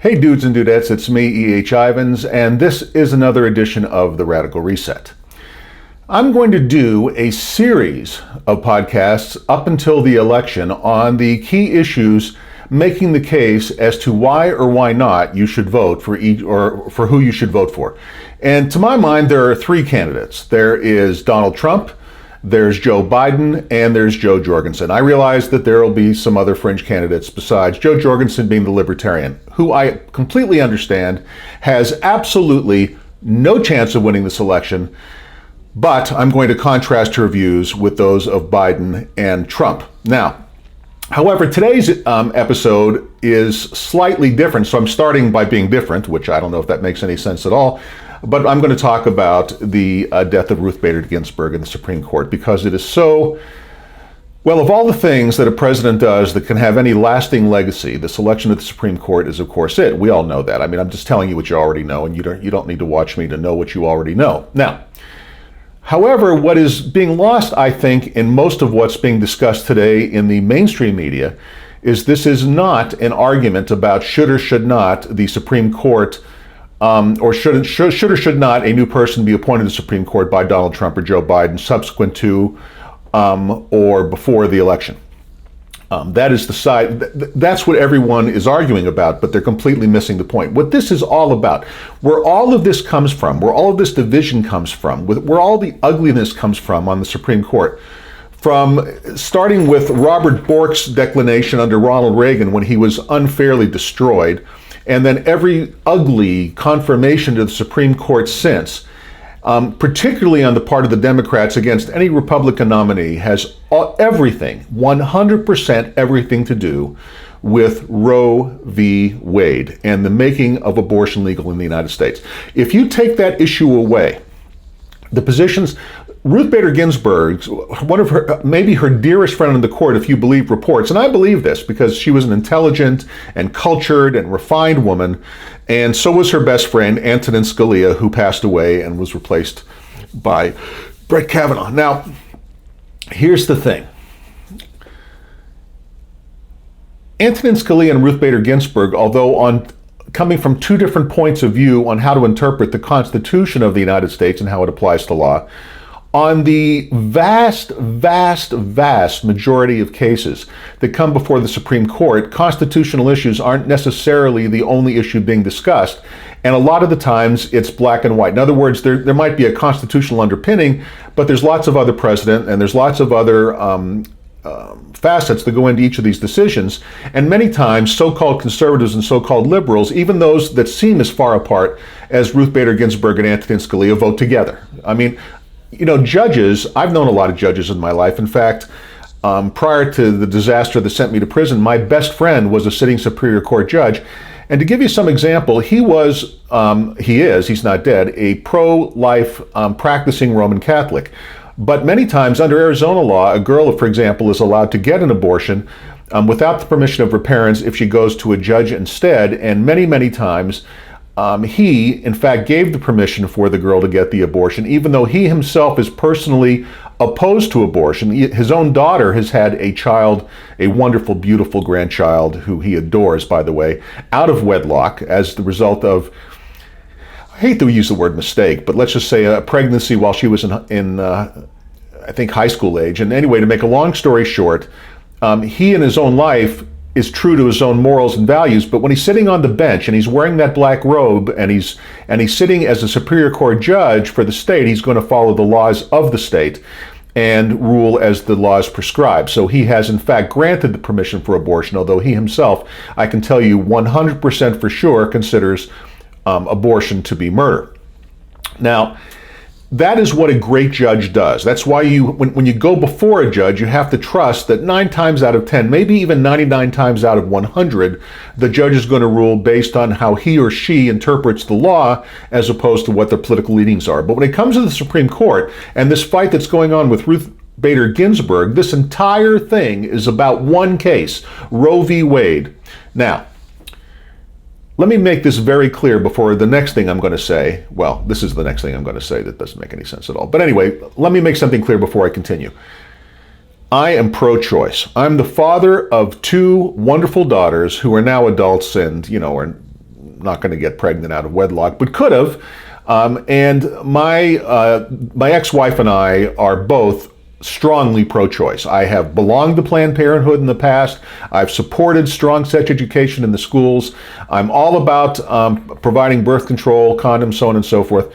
Hey dudes and dudettes, it's me, E.H. Ivins, and this is another edition of The Radical Reset. I'm going to do a series of podcasts up until the election on the key issues making the case as to why or why not you should vote for each, or for who you should vote for. And to my mind, there are three candidates. There is Donald Trump, there's Joe Biden, and there's Joe Jorgensen. I realize that there will be some other fringe candidates besides Joe Jorgensen being the libertarian, who I completely understand has absolutely no chance of winning this election, but I'm going to contrast her views with those of Biden and Trump. Now, however, today's episode is slightly different, so I'm starting by being different, which I don't know if that makes any sense at all. But I'm going to talk about the death of Ruth Bader Ginsburg in the Supreme Court because it is so, well, of all the things that a president does that can have any lasting legacy, the selection of the Supreme Court is, of course, it. We all know that. I mean, I'm just telling you what you already know, and you don't need to watch me to know what you already know. Now, however, what is being lost, I think, in most of what's being discussed today in the mainstream media is this is not an argument about should or should not the Supreme Court or should or should not a new person be appointed to the Supreme Court by Donald Trump or Joe Biden subsequent to or before the election. That is the side, that's what everyone is arguing about, but they're completely missing the point. What this is all about, where all of this comes from, where all of this division comes from, where all the ugliness comes from on the Supreme Court, from starting with Robert Bork's declination under Ronald Reagan when he was unfairly destroyed, and then every ugly confirmation to the Supreme Court since, particularly on the part of the Democrats against any Republican nominee, has everything, 100% everything to do with Roe v. Wade and the making of abortion legal in the United States. If you take that issue away, the positions, Ruth Bader Ginsburg, one of her, maybe her dearest friend in the court, if you believe reports, and I believe this because she was an intelligent and cultured and refined woman, and so was her best friend, Antonin Scalia, who passed away and was replaced by Brett Kavanaugh. Now, here's the thing. Antonin Scalia and Ruth Bader Ginsburg, although coming from two different points of view on how to interpret the Constitution of the United States and how it applies to law, on the vast majority of cases that come before the Supreme Court, constitutional issues aren't necessarily the only issue being discussed. And a lot of the times it's black and white. In other words, there might be a constitutional underpinning, but there's lots of other precedent and there's lots of other facets that go into each of these decisions. And many times, so-called conservatives and so-called liberals, even those that seem as far apart as Ruth Bader Ginsburg and Antonin Scalia, vote together. I mean, you know, judges, I've known a lot of judges in my life. In fact, prior to the disaster that sent me to prison, my best friend was a sitting Superior Court judge. And to give you some example, he's not dead, a pro-life practicing Roman Catholic. But many times under Arizona law, a girl, for example, is allowed to get an abortion without the permission of her parents if she goes to a judge instead. And many times, he, in fact, gave the permission for the girl to get the abortion, even though he himself is personally opposed to abortion. His own daughter has had a child, a wonderful, beautiful grandchild, who he adores, by the way, out of wedlock as the result of, I hate to use the word mistake, but let's just say a pregnancy while she was in I think, high school age. And anyway, to make a long story short, he in his own life is true to his own morals and values, but when he's sitting on the bench and he's wearing that black robe and he's sitting as a Superior Court judge for the state, he's going to follow the laws of the state and rule as the laws prescribe. So he has in fact granted the permission for abortion, although he himself, I can tell you 100% for sure, considers abortion to be murder. Now, that is what a great judge does. That's why when you go before a judge, you have to trust that 9 times out of 10, maybe even 99 times out of 100, the judge is going to rule based on how he or she interprets the law as opposed to what their political leanings are. But when it comes to the Supreme Court and this fight that's going on with Ruth Bader Ginsburg, this entire thing is about one case, Roe v. Wade. Now, let me make this very clear before the next thing I'm going to say. Well, this is the next thing I'm going to say that doesn't make any sense at all. But anyway, let me make something clear before I continue. I am pro-choice. I'm the father of 2 wonderful daughters who are now adults and, are not going to get pregnant out of wedlock, but could have. And my ex-wife and I are both strongly pro-choice. I have belonged to Planned Parenthood in the past. I've supported strong sex education in the schools. I'm all about providing birth control, condoms, so on and so forth.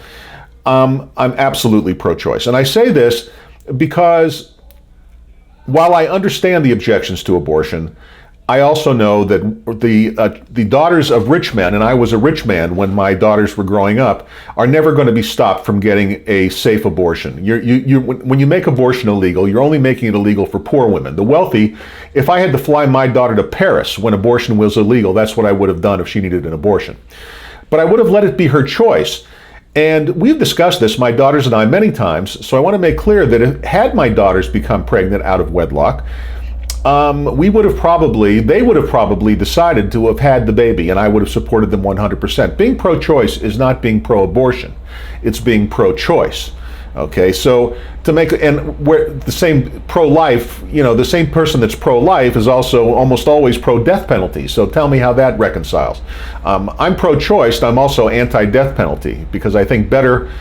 I'm absolutely pro-choice. And I say this because while I understand the objections to abortion, I also know that the daughters of rich men, and I was a rich man when my daughters were growing up, are never going to be stopped from getting a safe abortion. When you make abortion illegal, you're only making it illegal for poor women. The wealthy, if I had to fly my daughter to Paris when abortion was illegal, that's what I would have done if she needed an abortion. But I would have let it be her choice. And we've discussed this, my daughters and I, many times, so I want to make clear that had my daughters become pregnant out of wedlock, they would have probably decided to have had the baby, and I would have supported them 100%. Being pro-choice is not being pro-abortion. It's being pro-choice. Okay, so to make, and where the same pro-life, the same person that's pro-life is also almost always pro-death penalty. So tell me how that reconciles. I'm pro-choice, I'm also anti-death penalty, because I think better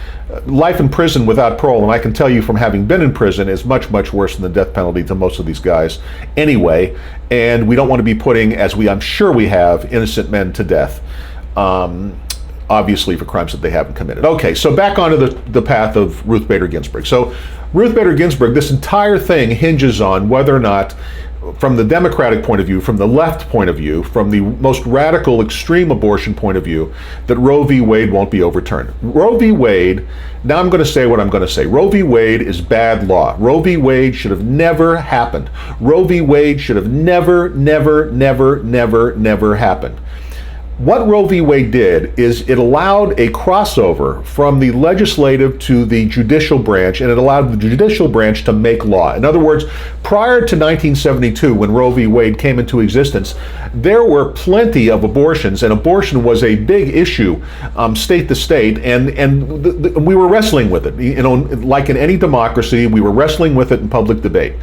life in prison without parole, and I can tell you from having been in prison, is much, much worse than the death penalty to most of these guys anyway. And we don't want to be putting, as I'm sure we have, innocent men to death. Obviously for crimes that they haven't committed. Okay, so back onto the path of Ruth Bader Ginsburg. So Ruth Bader Ginsburg, this entire thing hinges on whether or not, from the Democratic point of view, from the left point of view, from the most radical extreme abortion point of view, that Roe v. Wade won't be overturned. Roe v. Wade, now I'm going to say what I'm going to say. Roe v. Wade is bad law. Roe v. Wade should have never happened. Roe v. Wade should have never happened. What Roe v. Wade did is it allowed a crossover from the legislative to the judicial branch, and it allowed the judicial branch to make law. In other words, prior to 1972, when Roe v. Wade came into existence, there were plenty of abortions, and abortion was a big issue, state to state, and we were wrestling with it. Like in any democracy, we were wrestling with it in public debate.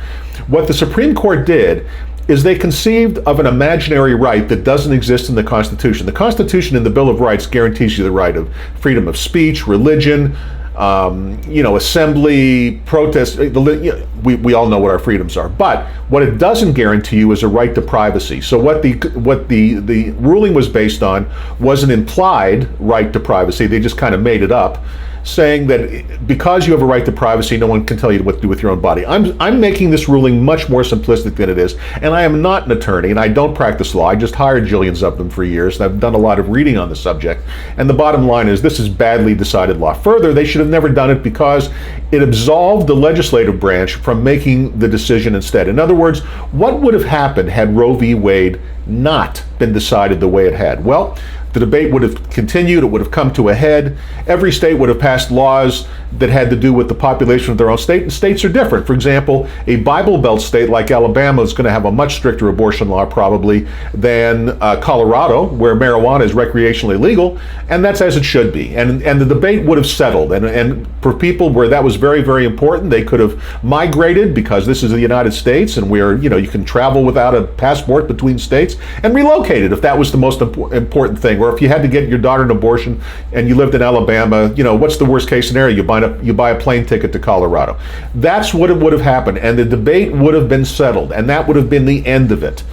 What the Supreme Court did is they conceived of an imaginary right that doesn't exist in the Constitution. The Constitution and the Bill of Rights guarantees you the right of freedom of speech, religion, assembly, protest. We all know what our freedoms are. But what it doesn't guarantee you is a right to privacy. So what the ruling was based on was an implied right to privacy. They just kind of made it up, saying that because you have a right to privacy, no one can tell you what to do with your own body. I'm making this ruling much more simplistic than it is, and I am not an attorney, and I don't practice law. I just hired jillions of them for years, and I've done a lot of reading on the subject, and the bottom line is this is badly decided law. Further, they should have never done it because it absolved the legislative branch from making the decision instead. In other words, what would have happened had Roe v. Wade not been decided the way it had? Well, the debate would have continued, it would have come to a head. Every state would have passed laws that had to do with the population of their own state, and states are different. For example, a Bible Belt state like Alabama is going to have a much stricter abortion law probably than Colorado, where marijuana is recreationally legal, and that's as it should be. And the debate would have settled, and for people where that was very, very important, they could have migrated, because this is the United States, and where you can travel without a passport between states, and relocated if that was the most important thing. Or if you had to get your daughter an abortion and you lived in Alabama, what's the worst case scenario? You buy a plane ticket to Colorado. That's what it would have happened, and the debate would have been settled, and that would have been the end of it.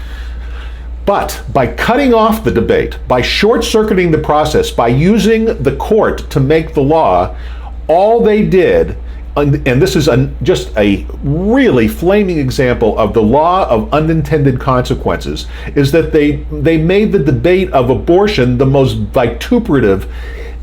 But by cutting off the debate, by short-circuiting the process, by using the court to make the law, all they did, and this is just a really flaming example of the law of unintended consequences, is that they made the debate of abortion the most vituperative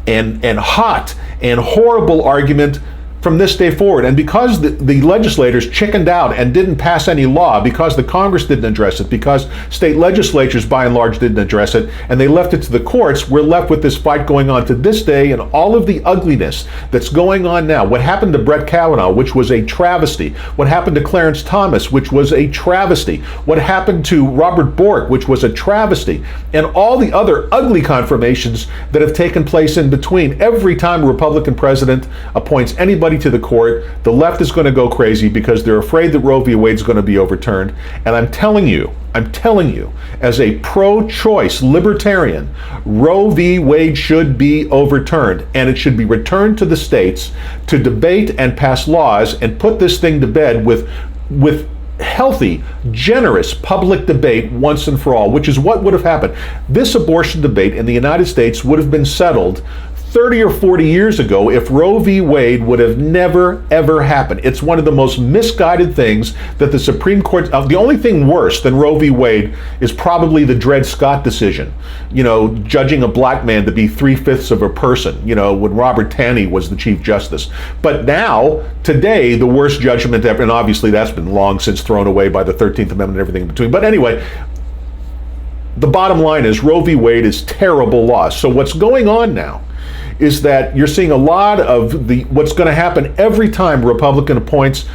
and hot and horrible argument from this day forward. And because the legislators chickened out and didn't pass any law, because the Congress didn't address it, because state legislatures by and large didn't address it, and they left it to the courts, we're left with this fight going on to this day, and all of the ugliness that's going on now. What happened to Brett Kavanaugh, which was a travesty. What happened to Clarence Thomas, which was a travesty. What happened to Robert Bork, which was a travesty. And all the other ugly confirmations that have taken place in between. Every time a Republican president appoints anybody to the court, the left is going to go crazy because they're afraid that Roe v. Wade is going to be overturned. And I'm telling you, I'm telling you, as a pro-choice libertarian, Roe v. Wade should be overturned, and it should be returned to the states to debate and pass laws and put this thing to bed with healthy, generous public debate once and for all, which is what would have happened. This abortion debate in the United States would have been settled 30 or 40 years ago if Roe v. Wade would have never, ever happened. It's one of the most misguided things that the Supreme Court, the only thing worse than Roe v. Wade is probably the Dred Scott decision, judging a black man to be 3/5 of a person, when Robert Taney was the Chief Justice. But now, today, the worst judgment ever, and obviously that's been long since thrown away by the 13th Amendment and everything in between. But anyway, the bottom line is Roe v. Wade is terrible law. So what's going on now is that you're seeing a lot of what's going to happen every time a Republican appoints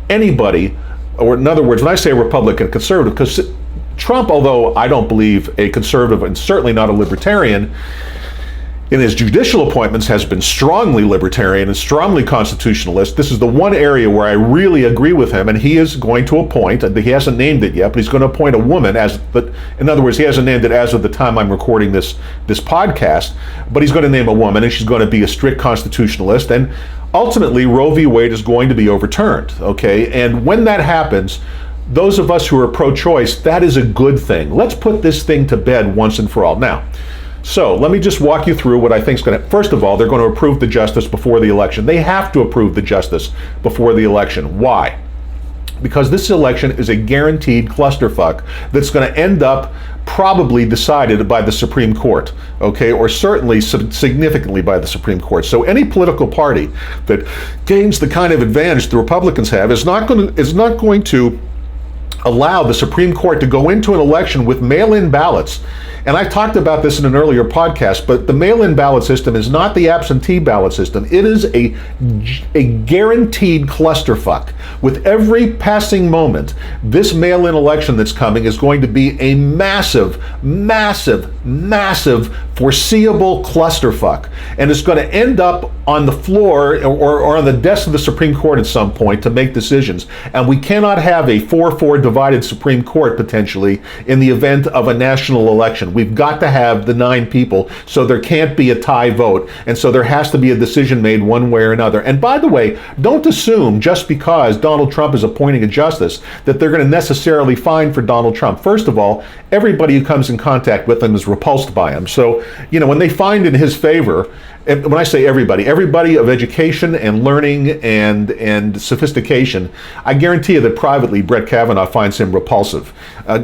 anybody, or in other words, when I say Republican, conservative, because Trump, although I don't believe a conservative and certainly not a libertarian, in his judicial appointments has been strongly libertarian and strongly constitutionalist. This is the one area where I really agree with him, and he is going to appoint, he hasn't named it yet, but he's going to appoint a woman but in other words, he hasn't named it as of the time I'm recording this podcast, but he's going to name a woman, and she's going to be a strict constitutionalist, and ultimately Roe v. Wade is going to be overturned, okay? And when that happens, those of us who are pro-choice, that is a good thing. Let's put this thing to bed once and for all. Now, so let me just walk you through what I think is going to. First of all, they're going to approve the justice before the election. They have to approve the justice before the election. Why? Because this election is a guaranteed clusterfuck that's going to end up probably decided by the Supreme Court, okay, or certainly significantly by the Supreme Court. So any political party that gains the kind of advantage the Republicans have is not going to allow the Supreme Court to go into an election with mail-in ballots. And I talked about this in an earlier podcast, but the mail-in ballot system is not the absentee ballot system. It is a guaranteed clusterfuck. With every passing moment, this mail-in election that's coming is going to be a massive, massive, massive foreseeable clusterfuck. And it's going to end up on the floor or on the desk of the Supreme Court at some point to make decisions. And we cannot have a 4-4 divided Supreme Court potentially in the event of a national election. We've got to have the 9 people, so there can't be a tie vote, and so there has to be a decision made one way or another. And by the way, don't assume just because Donald Trump is appointing a justice that they're going to necessarily fine for Donald Trump. First of all, everybody who comes in contact with him is repulsed by him. So, when they find in his favor, and when I say everybody of education and learning and sophistication, I guarantee you that privately Brett Kavanaugh finds him repulsive.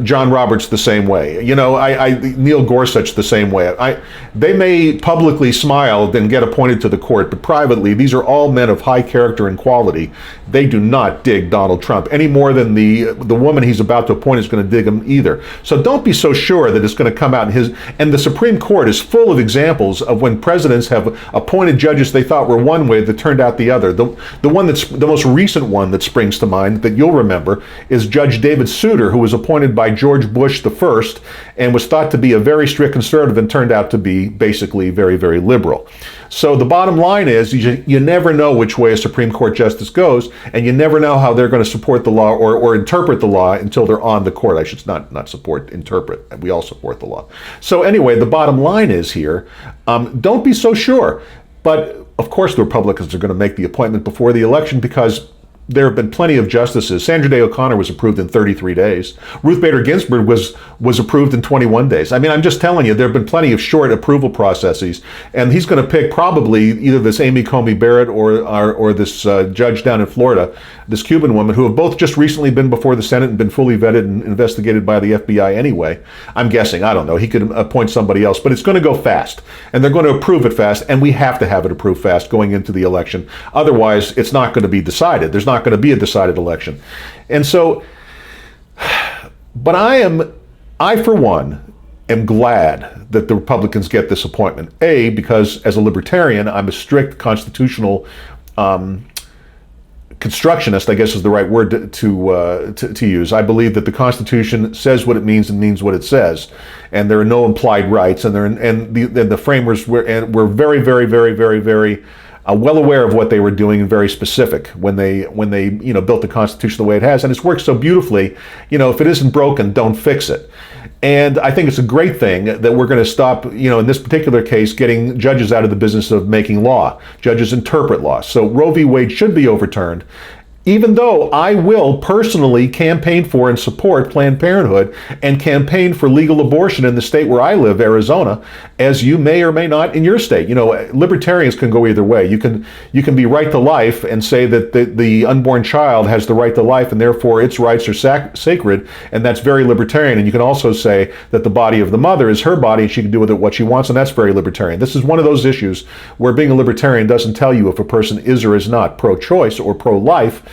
John Roberts the same way. Neil Gorsuch the same way. They may publicly smile and get appointed to the court, but privately these are all men of high character and quality. They do not dig Donald Trump any more than the woman he's about to appoint is going to dig him either. So don't be so sure that it's going to come out in his. And the Supreme Court is full of examples of when presidents have appointed judges they thought were one way that turned out the other. The one that's the most recent one that springs to mind that you'll remember is Judge David Souter, who was appointed by George Bush the first and was thought to be a very strict conservative and turned out to be basically very, very liberal. So the bottom line is you never know which way a Supreme Court justice goes, and you never know how they're going to support the law or interpret the law until they're on the court. I should not support, interpret. We all support the law. So anyway, the bottom line is here, don't be so sure. But of course the Republicans are going to make the appointment before the election because there have been plenty of justices. Sandra Day O'Connor was approved in 33 days. Ruth Bader Ginsburg was approved in 21 days. I mean, I'm just telling you, there have been plenty of short approval processes, and he's going to pick probably either this Amy Coney Barrett or this judge down in Florida, this Cuban woman, who have both just recently been before the Senate and been fully vetted and investigated by the FBI anyway. I'm guessing, I don't know. He could appoint somebody else, but it's going to go fast, and they're going to approve it fast, and we have to have it approved fast going into the election. Otherwise, it's not going to be decided. There's not going to be a decided election. And so, but I for one am glad that the Republicans get this appointment. A, because as a libertarian, I'm a strict constitutional constructionist, I guess is the right word to use. I believe that the Constitution says what it means and means what it says, and there are no implied rights. And the framers were very, very, very, very, very well aware of what they were doing and very specific when they built the Constitution the way it has. And it's worked so beautifully. If it isn't broken, don't fix it. And I think it's a great thing that we're going to stop, in this particular case, getting judges out of the business of making law. Judges interpret law. So Roe v. Wade should be overturned, even though I will personally campaign for and support Planned Parenthood and campaign for legal abortion in the state where I live, Arizona, as you may or may not in your state. Libertarians can go either way. You can be right to life and say that the unborn child has the right to life and therefore its rights are sacred, and that's very libertarian. And you can also say that the body of the mother is her body and she can do with it what she wants, and that's very libertarian. This is one of those issues where being a libertarian doesn't tell you if a person is or is not pro-choice or pro-life,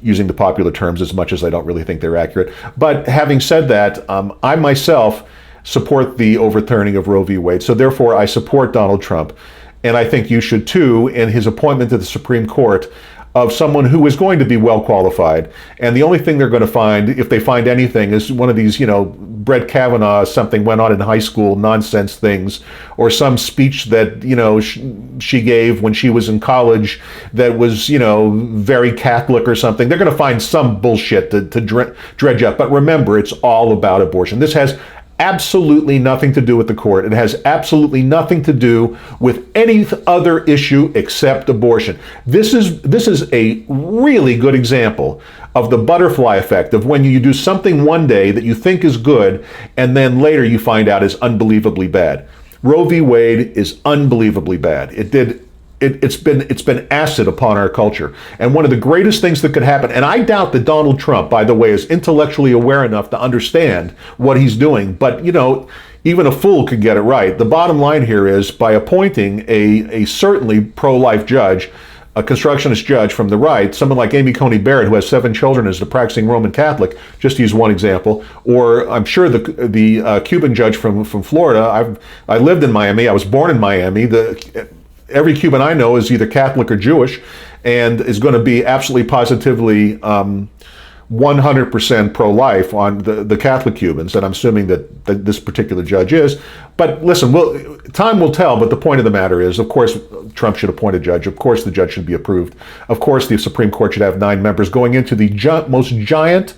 using the popular terms as much as I don't really think they're accurate. But having said that, I myself support the overturning of Roe v. Wade. So therefore, I support Donald Trump. And I think you should too, in his appointment to the Supreme Court of someone who is going to be well qualified. And the only thing they're going to find, if they find anything, is one of these, Brett Kavanaugh, something went on in high school, nonsense things, or some speech that, she gave when she was in college that was, very Catholic or something. They're going to find some bullshit to dredge up. But remember, it's all about abortion. This has absolutely nothing to do with the court. It has absolutely nothing to do with any other issue except abortion. This is a really good example of the butterfly effect of when you do something one day that you think is good and then later you find out is unbelievably bad. Roe v. Wade is unbelievably bad. It's been acid upon our culture. And one of the greatest things that could happen, and I doubt that Donald Trump, by the way, is intellectually aware enough to understand what he's doing, but even a fool could get it right. The bottom line here is by appointing a certainly pro-life judge, a constructionist judge from the right, someone like Amy Coney Barrett, who has 7 children as a practicing Roman Catholic, just to use one example, or I'm sure the Cuban judge from Florida. I lived in Miami. I was born in Miami. Every Cuban I know is either Catholic or Jewish and is going to be absolutely positively 100% pro-life on the Catholic Cubans, and I'm assuming that this particular judge is. But listen, time will tell, but the point of the matter is, of course, Trump should appoint a judge. Of course, the judge should be approved. Of course, the Supreme Court should have 9 members going into the most giant,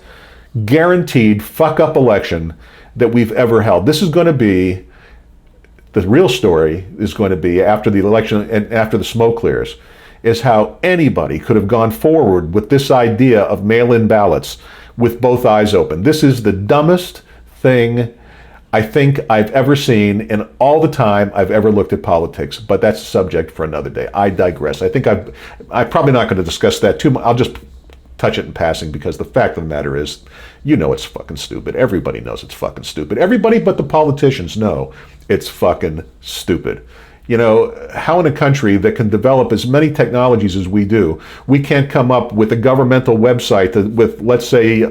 guaranteed fuck-up election that we've ever held. This is going to be the real story is going to be after the election and after the smoke clears, is how anybody could have gone forward with this idea of mail-in ballots with both eyes open. This is the dumbest thing I think I've ever seen in all the time I've ever looked at politics, but that's a subject for another day. I digress. I'm probably not going to discuss that too much. I'll just touch it in passing because the fact of the matter is, it's fucking stupid. Everybody knows it's fucking stupid. Everybody but the politicians know it's fucking stupid. How in a country that can develop as many technologies as we do, we can't come up with a governmental website with, let's say,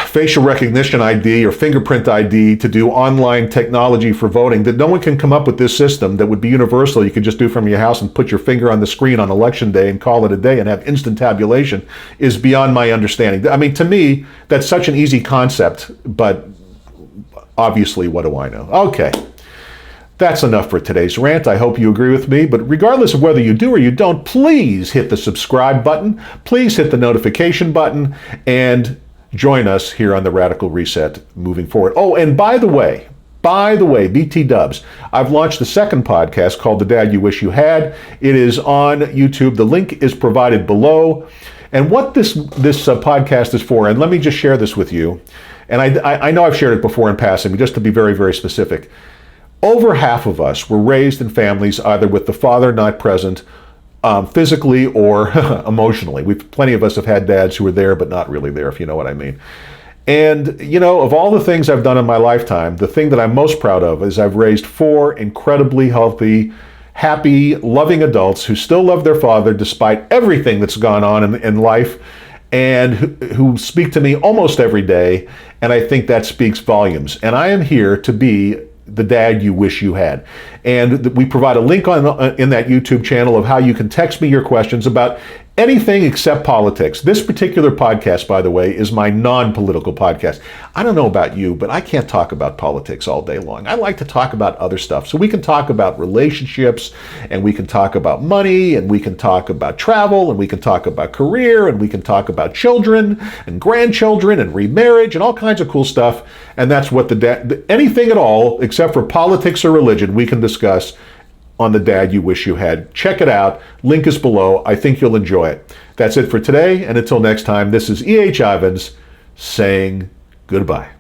facial recognition ID or fingerprint ID to do online technology for voting, that no one can come up with this system that would be universal. You could just do from your house and put your finger on the screen on election day and call it a day and have instant tabulation is beyond my understanding. I mean, to me, that's such an easy concept, but obviously, what do I know? Okay. That's enough for today's rant. I hope you agree with me, but regardless of whether you do or you don't, please hit the subscribe button, please hit the notification button, and join us here on the Radical Reset moving forward. Oh, and by the way, BT Dubs, I've launched the second podcast called The Dad You Wish You Had. It is on YouTube. The link is provided below. And what this podcast is for, and let me just share this with you, and I know I've shared it before in passing, but just to be very, very specific, over half of us were raised in families either with the father not present, physically or emotionally. Plenty of us have had dads who were there but not really there, if you know what I mean. And, of all the things I've done in my lifetime, the thing that I'm most proud of is I've raised 4 incredibly healthy, happy, loving adults who still love their father despite everything that's gone on in life, and who speak to me almost every day, and I think that speaks volumes. And I am here to be the dad you wish you had. And we provide a link in that YouTube channel of how you can text me your questions about anything except politics. This particular podcast, by the way, is my non-political podcast. I don't know about you, but I can't talk about politics all day long. I like to talk about other stuff. So we can talk about relationships, and we can talk about money, and we can talk about travel, and we can talk about career, and we can talk about children and grandchildren and remarriage and all kinds of cool stuff. And that's what anything at all except for politics or religion we can discuss on The Dad You Wish You Had. Check it out. Link is below. I think you'll enjoy it. That's it for today, and until next time, this is E.H. Ivins saying goodbye.